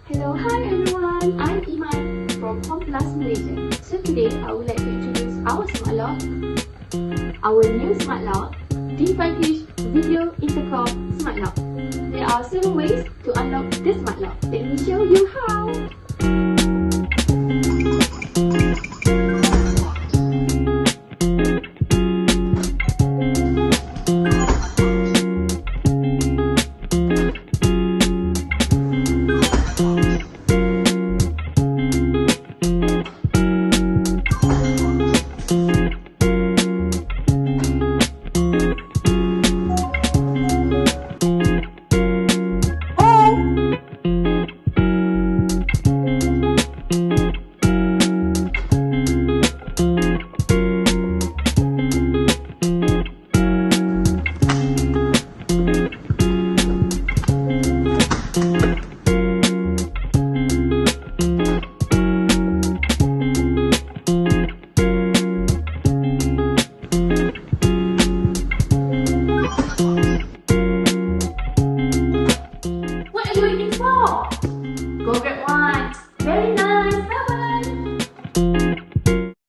Hello, hi everyone, I'm Iman from Home Plus Malaysia. So today I would like to introduce our smart lock, our new smart lock, D5H Video Intercom Smart Lock. There are 7 ways to unlock this smart lock. Let me show you how. What are you waiting for? Go grab one!